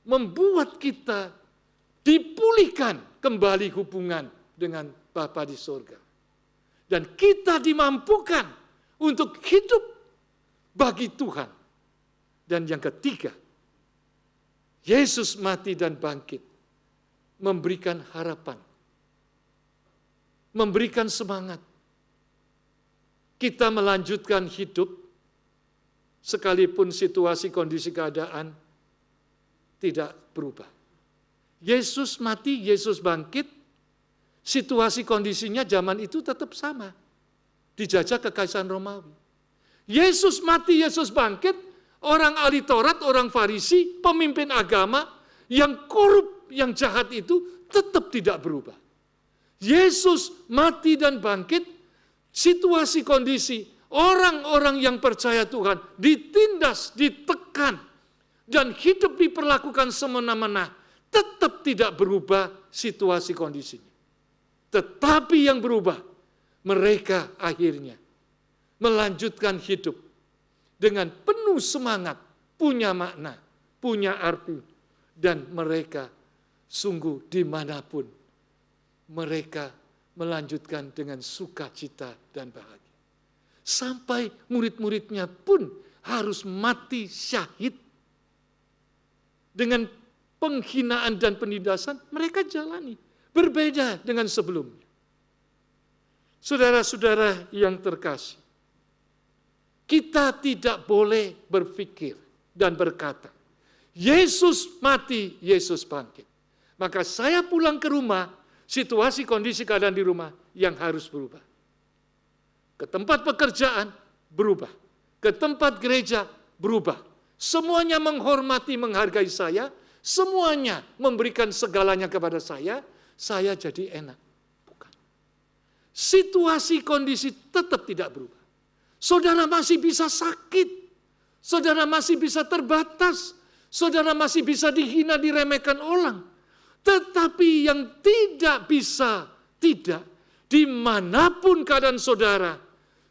membuat kita dipulihkan kembali hubungan dengan Bapa di surga. Dan kita dimampukan untuk hidup bagi Tuhan. Dan yang ketiga, Yesus mati dan bangkit memberikan harapan, memberikan semangat. Kita melanjutkan hidup sekalipun situasi kondisi keadaan tidak berubah. Yesus mati, Yesus bangkit, situasi kondisinya zaman itu tetap sama. Dijajah kekaisaran Romawi. Yesus mati, Yesus bangkit, orang ahli Taurat, orang Farisi, pemimpin agama yang korup, yang jahat itu tetap tidak berubah. Yesus mati dan bangkit, situasi kondisi orang-orang yang percaya Tuhan ditindas, ditekan, dan hidup diperlakukan semena-mena, tetap tidak berubah situasi kondisinya. Tetapi yang berubah, mereka akhirnya melanjutkan hidup dengan penuh semangat, punya makna, punya arti, dan mereka sungguh dimanapun, mereka melanjutkan dengan sukacita dan bahagia. Sampai murid-muridnya pun harus mati syahid dengan penghinaan dan penindasan, mereka jalani. Berbeda dengan sebelumnya. Saudara-saudara yang terkasih, kita tidak boleh berpikir dan berkata, Yesus mati, Yesus bangkit. Maka saya pulang ke rumah, situasi kondisi keadaan di rumah yang harus berubah. Ke tempat pekerjaan, berubah. Ke tempat gereja, berubah. Semuanya menghormati, menghargai saya, semuanya memberikan segalanya kepada saya jadi enak. Bukan. Situasi kondisi tetap tidak berubah. Saudara masih bisa sakit, saudara masih bisa terbatas, saudara masih bisa dihina, diremehkan orang. Tetapi yang tidak bisa, tidak. Dimanapun keadaan saudara,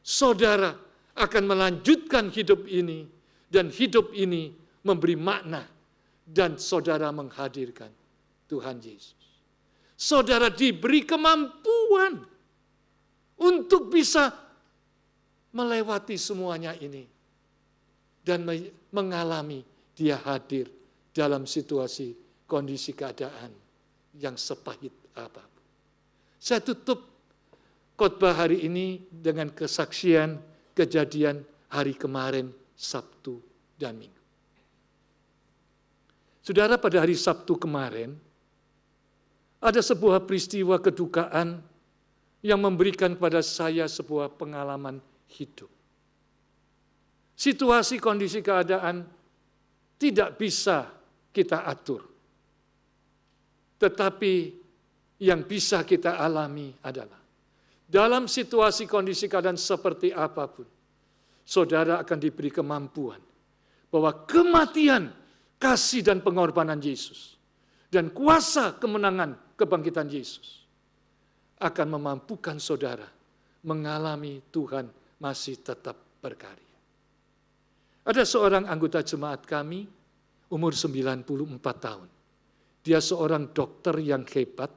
saudara akan melanjutkan hidup ini. Dan hidup ini memberi makna. Dan saudara menghadirkan Tuhan Yesus. Saudara diberi kemampuan untuk bisa melewati semuanya ini. Dan mengalami dia hadir dalam situasi kondisi keadaan yang sepahit apapun. Saya tutup khotbah hari ini dengan kesaksian kejadian hari kemarin, Sabtu dan Minggu. Saudara, pada hari Sabtu kemarin, ada sebuah peristiwa kedukaan yang memberikan kepada saya sebuah pengalaman hidup. Situasi kondisi keadaan tidak bisa kita atur. Tetapi yang bisa kita alami adalah dalam situasi kondisi keadaan seperti apapun, saudara akan diberi kemampuan bahwa kematian, kasih dan pengorbanan Yesus dan kuasa kemenangan kebangkitan Yesus akan memampukan saudara mengalami Tuhan masih tetap berkarya. Ada seorang anggota jemaat kami, umur 94 tahun. Dia seorang dokter yang hebat.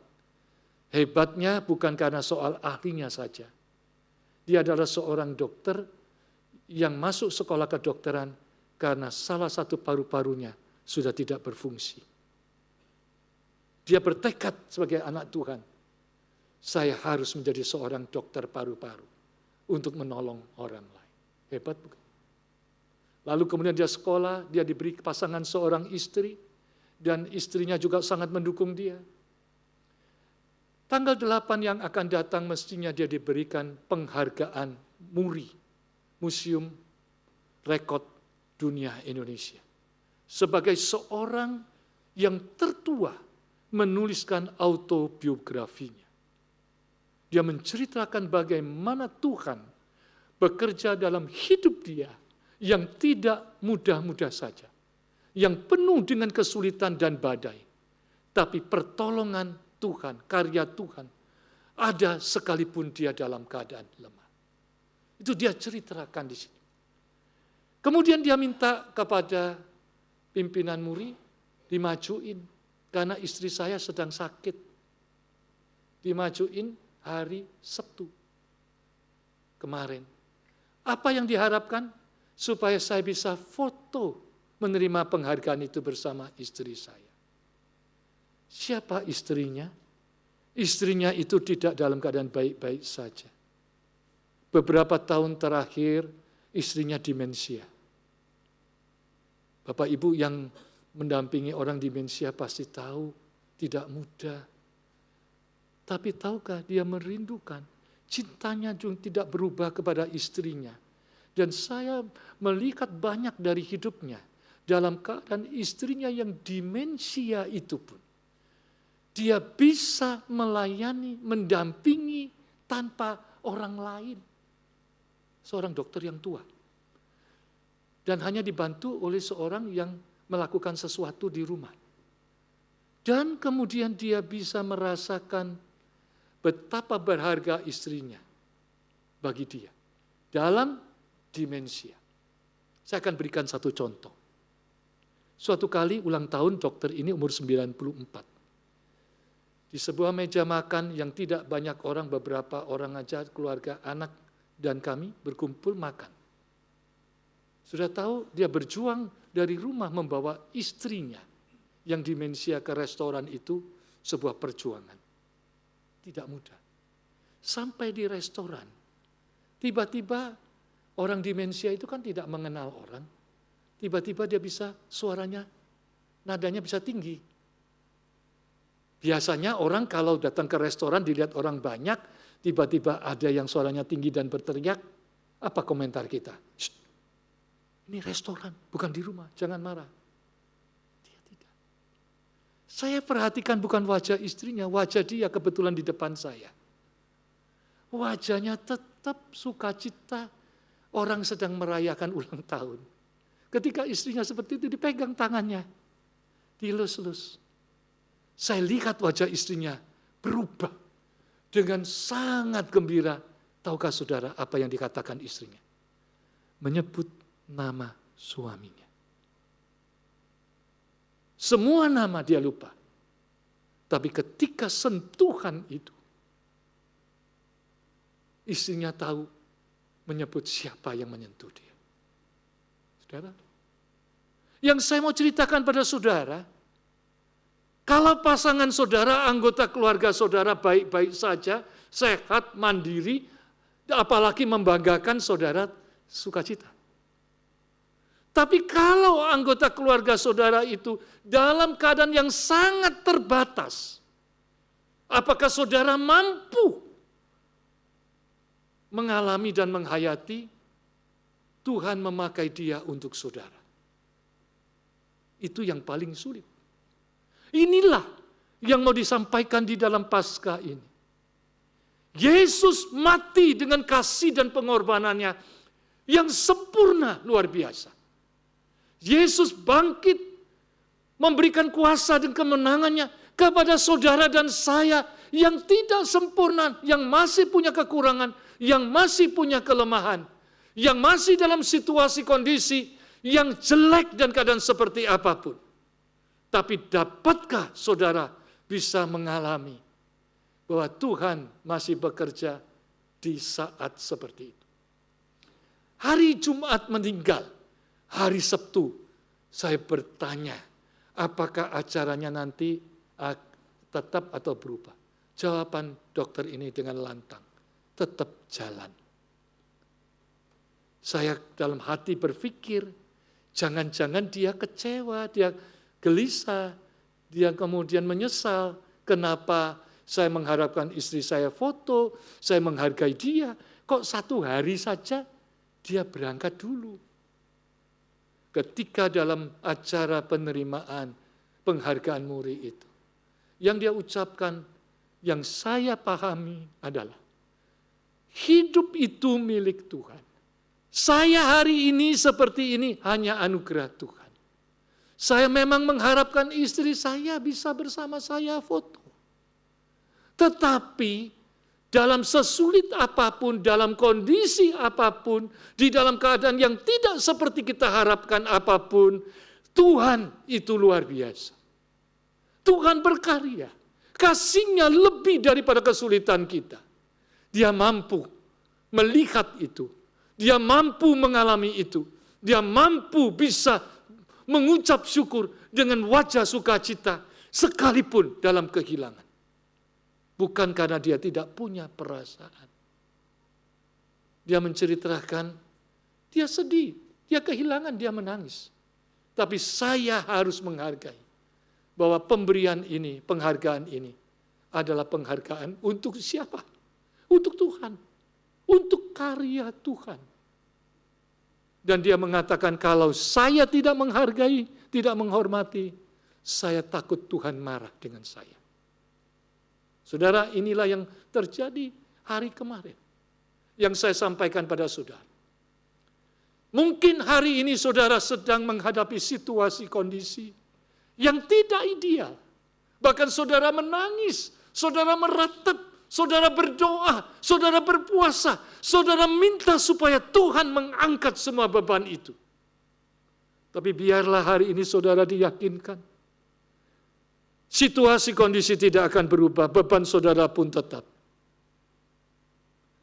Hebatnya bukan karena soal ahlinya saja. Dia adalah seorang dokter yang masuk sekolah kedokteran karena salah satu paru-parunya sudah tidak berfungsi. Dia bertekad sebagai anak Tuhan, saya harus menjadi seorang dokter paru-paru untuk menolong orang lain. Hebat bukan? Lalu kemudian dia sekolah, dia diberi pasangan seorang istri, dan istrinya juga sangat mendukung dia. Tanggal 8 yang akan datang mestinya dia diberikan penghargaan MURI, Museum Rekod Dunia Indonesia. Sebagai seorang yang tertua menuliskan autobiografinya. Dia menceritakan bagaimana Tuhan bekerja dalam hidup dia yang tidak mudah-mudah saja. Yang penuh dengan kesulitan dan badai. Tapi pertolongan Tuhan, karya Tuhan, ada sekalipun dia dalam keadaan lemah. Itu dia ceritakan di sini. Kemudian dia minta kepada pimpinan MURI, dimajuin, karena istri saya sedang sakit. Dimajuin hari Sabtu kemarin. Apa yang diharapkan? Supaya saya bisa foto menerima penghargaan itu bersama istri saya. Siapa istrinya? Istrinya itu tidak dalam keadaan baik-baik saja. Beberapa tahun terakhir istrinya demensia. Bapak Ibu yang mendampingi orang demensia pasti tahu tidak mudah. Tapi tahukah dia merindukan, cintanya juga tidak berubah kepada istrinya. Dan saya melihat banyak dari hidupnya dalam keadaan istrinya yang demensia itu pun. Dia bisa melayani, mendampingi tanpa orang lain. Seorang dokter yang tua. Dan hanya dibantu oleh seorang yang melakukan sesuatu di rumah. Dan kemudian dia bisa merasakan betapa berharga istrinya bagi dia dalam demensia. Saya akan berikan satu contoh. Suatu kali ulang tahun dokter ini umur 94. Di sebuah meja makan yang tidak banyak orang, beberapa orang aja, keluarga, anak, dan kami berkumpul makan. Sudah tahu dia berjuang dari rumah membawa istrinya yang demensia ke restoran itu sebuah perjuangan. Tidak mudah. Sampai di restoran, tiba-tiba orang demensia itu kan tidak mengenal orang. Tiba-tiba dia bisa suaranya, nadanya bisa tinggi. Biasanya orang kalau datang ke restoran dilihat orang banyak, tiba-tiba ada yang suaranya tinggi dan berteriak, apa komentar kita? Shh, ini restoran, bukan di rumah, jangan marah. Dia tidak. Saya perhatikan bukan wajah istrinya, wajah dia kebetulan di depan saya. Wajahnya tetap sukacita, orang sedang merayakan ulang tahun. Ketika istrinya seperti itu, dipegang tangannya, dilus-lus. Saya lihat wajah istrinya berubah dengan sangat gembira. Tahukah saudara apa yang dikatakan istrinya? Menyebut nama suaminya. Semua nama dia lupa. Tapi ketika sentuhan itu, istrinya tahu menyebut siapa yang menyentuh dia. Saudara, yang saya mau ceritakan pada saudara, kalau pasangan saudara, anggota keluarga saudara baik-baik saja, sehat, mandiri, apalagi membanggakan saudara sukacita. Tapi kalau anggota keluarga saudara itu dalam keadaan yang sangat terbatas, apakah saudara mampu mengalami dan menghayati Tuhan memakai dia untuk saudara? Itu yang paling sulit. Inilah yang mau disampaikan di dalam Paskah ini. Yesus mati dengan kasih dan pengorbanannya yang sempurna luar biasa. Yesus bangkit memberikan kuasa dan kemenangannya kepada saudara dan saya yang tidak sempurna, yang masih punya kekurangan, yang masih punya kelemahan, yang masih dalam situasi kondisi yang jelek dan keadaan seperti apapun. Tapi dapatkah saudara bisa mengalami bahwa Tuhan masih bekerja di saat seperti itu? Hari Jumat meninggal, hari Sabtu saya bertanya, apakah acaranya nanti tetap atau berubah? Jawaban dokter ini dengan lantang, tetap jalan. Saya dalam hati berpikir, jangan-jangan dia kecewa, dia gelisah, dia kemudian menyesal, kenapa saya mengharapkan istri saya foto, saya menghargai dia, kok 1 hari saja dia berangkat dulu. Ketika dalam acara penerimaan penghargaan Muri itu, yang dia ucapkan, yang saya pahami adalah, hidup itu milik Tuhan. Saya hari ini seperti ini hanya anugerah Tuhan. Saya memang mengharapkan istri saya bisa bersama saya foto. Tetapi dalam sesulit apapun, dalam kondisi apapun, di dalam keadaan yang tidak seperti kita harapkan apapun, Tuhan itu luar biasa. Tuhan berkarya. Kasih-Nya lebih daripada kesulitan kita. Dia mampu melihat itu. Dia mampu mengalami itu. Dia mampu bisa mengucap syukur dengan wajah sukacita sekalipun dalam kehilangan. Bukan karena dia tidak punya perasaan. Dia menceritakan, dia sedih, dia kehilangan, dia menangis. Tapi saya harus menghargai bahwa pemberian ini, penghargaan ini adalah penghargaan untuk siapa? Untuk Tuhan. Untuk karya Tuhan. Dan dia mengatakan, kalau saya tidak menghargai, tidak menghormati, saya takut Tuhan marah dengan saya. Saudara, inilah yang terjadi hari kemarin, yang saya sampaikan pada saudara. Mungkin hari ini saudara sedang menghadapi situasi kondisi yang tidak ideal. Bahkan saudara menangis, saudara meratap, saudara berdoa, saudara berpuasa, saudara minta supaya Tuhan mengangkat semua beban itu. Tapi biarlah hari ini saudara diyakinkan, situasi kondisi tidak akan berubah, beban saudara pun tetap.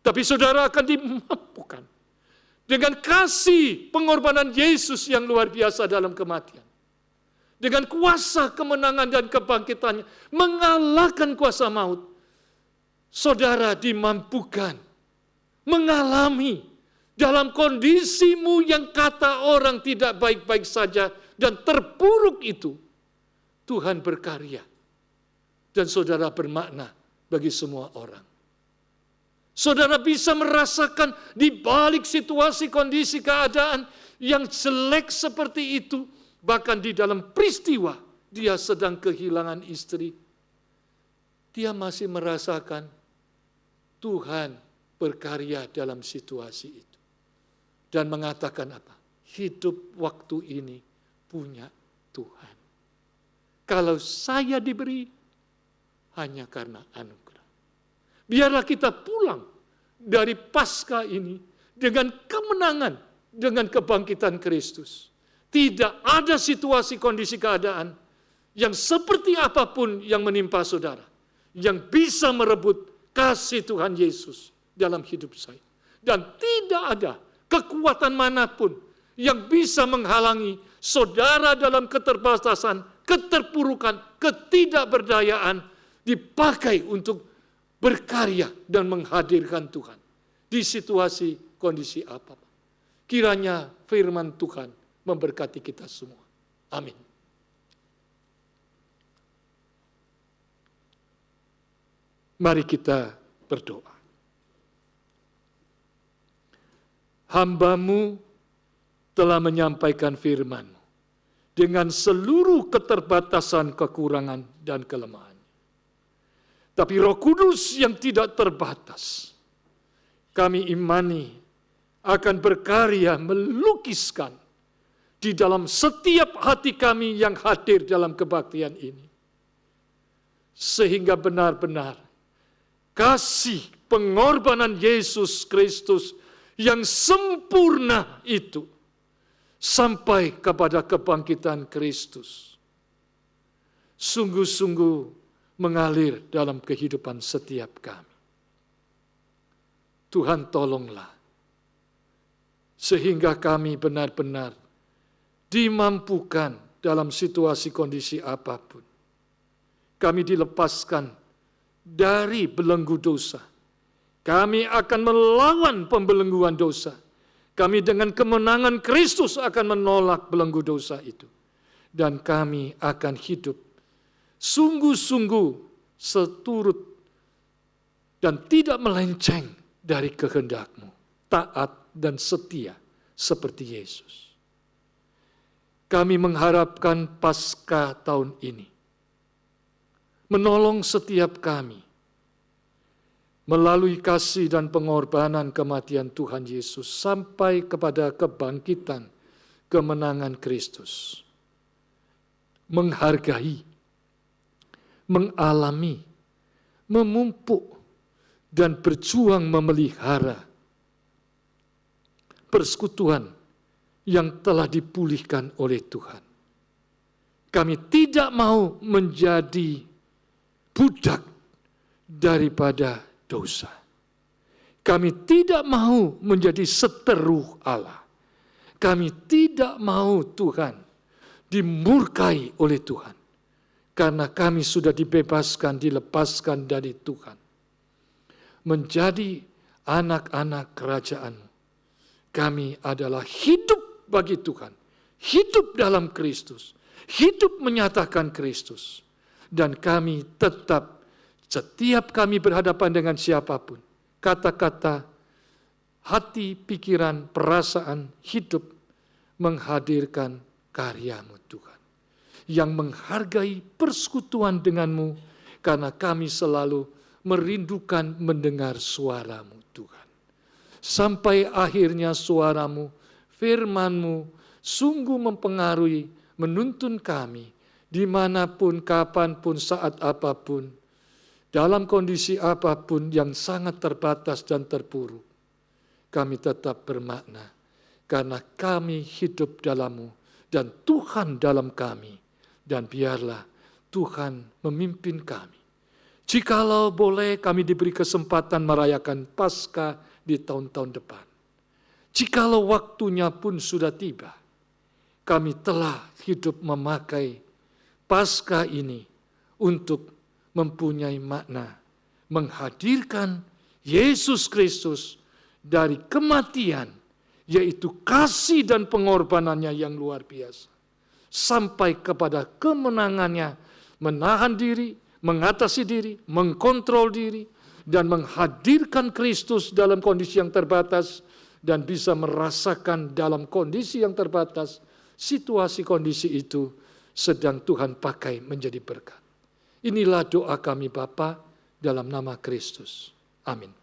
Tapi saudara akan dimampukan dengan kasih pengorbanan Yesus yang luar biasa dalam kematian. dengan kuasa kemenangan dan kebangkitannya, mengalahkan kuasa maut. Saudara dimampukan mengalami dalam kondisimu yang kata orang tidak baik-baik saja dan terpuruk itu, Tuhan berkarya. Dan saudara bermakna bagi semua orang. Saudara bisa merasakan di balik situasi, kondisi, keadaan yang jelek seperti itu, bahkan di dalam peristiwa dia sedang kehilangan istri, dia masih merasakan Tuhan berkarya dalam situasi itu. Dan mengatakan apa? Hidup waktu ini punya Tuhan. Kalau saya diberi, hanya karena anugerah. Biarlah kita pulang dari Paskah ini dengan kemenangan, dengan kebangkitan Kristus. Tidak ada situasi, kondisi, keadaan yang seperti apapun yang menimpa saudara, yang bisa merebut kasih Tuhan Yesus dalam hidup saya. Dan tidak ada kekuatan manapun yang bisa menghalangi saudara dalam keterbatasan, keterpurukan, ketidakberdayaan dipakai untuk berkarya dan menghadirkan Tuhan di situasi, kondisi apapun. Kiranya firman Tuhan memberkati kita semua. Amin. Mari kita berdoa. Hamba-Mu telah menyampaikan firman-Mu dengan seluruh keterbatasan, kekurangan, dan kelemahan. Tapi Roh Kudus yang tidak terbatas, kami imani akan berkarya melukiskan di dalam setiap hati kami yang hadir dalam kebaktian ini. Sehingga benar-benar kasih pengorbanan Yesus Kristus yang sempurna itu sampai kepada kebangkitan Kristus sungguh-sungguh mengalir dalam kehidupan setiap kami. Tuhan tolonglah, sehingga kami benar-benar dimampukan dalam situasi kondisi apapun. Kami dilepaskan dari belenggu dosa. Kami akan melawan pembelengguan dosa. Kami dengan kemenangan Kristus akan menolak belenggu dosa itu. Dan kami akan hidup sungguh-sungguh seturut dan tidak melenceng dari kehendak-Mu, taat dan setia seperti Yesus. Kami mengharapkan Paskah tahun ini menolong setiap kami melalui kasih dan pengorbanan kematian Tuhan Yesus sampai kepada kebangkitan kemenangan Kristus. Menghargai, mengalami, memupuk, dan berjuang memelihara persekutuan yang telah dipulihkan oleh Tuhan. Kami tidak mau menjadi budak daripada dosa. Kami tidak mau menjadi seteru Allah. Kami tidak mau Tuhan dimurkai oleh Tuhan. Karena kami sudah dibebaskan, dilepaskan dari Tuhan. Menjadi anak-anak kerajaan. Kami adalah hidup bagi Tuhan. Hidup dalam Kristus. Hidup menyatakan Kristus. Dan kami tetap, setiap kami berhadapan dengan siapapun, kata-kata, hati, pikiran, perasaan, hidup, menghadirkan karya-Mu Tuhan. Yang menghargai persekutuan denganmu, karena kami selalu merindukan mendengar suara-Mu Tuhan. Sampai akhirnya suara-Mu, firman-Mu, sungguh mempengaruhi, menuntun kami, dimanapun, kapanpun, saat apapun, dalam kondisi apapun yang sangat terbatas dan terpuruk. Kami tetap bermakna, karena kami hidup dalam-Mu, dan Tuhan dalam kami. Dan biarlah Tuhan memimpin kami. Jikalau boleh kami diberi kesempatan merayakan Paskah di tahun-tahun depan. Jikalau waktunya pun sudah tiba, kami telah hidup memakai Paskah ini untuk mempunyai makna menghadirkan Yesus Kristus dari kematian, yaitu kasih dan pengorbanannya yang luar biasa, sampai kepada kemenangannya, menahan diri, mengatasi diri, mengkontrol diri, dan menghadirkan Kristus dalam kondisi yang terbatas, dan bisa merasakan dalam kondisi yang terbatas, situasi kondisi itu sedang Tuhan pakai menjadi berkat. Inilah doa kami Bapa dalam nama Kristus. Amin.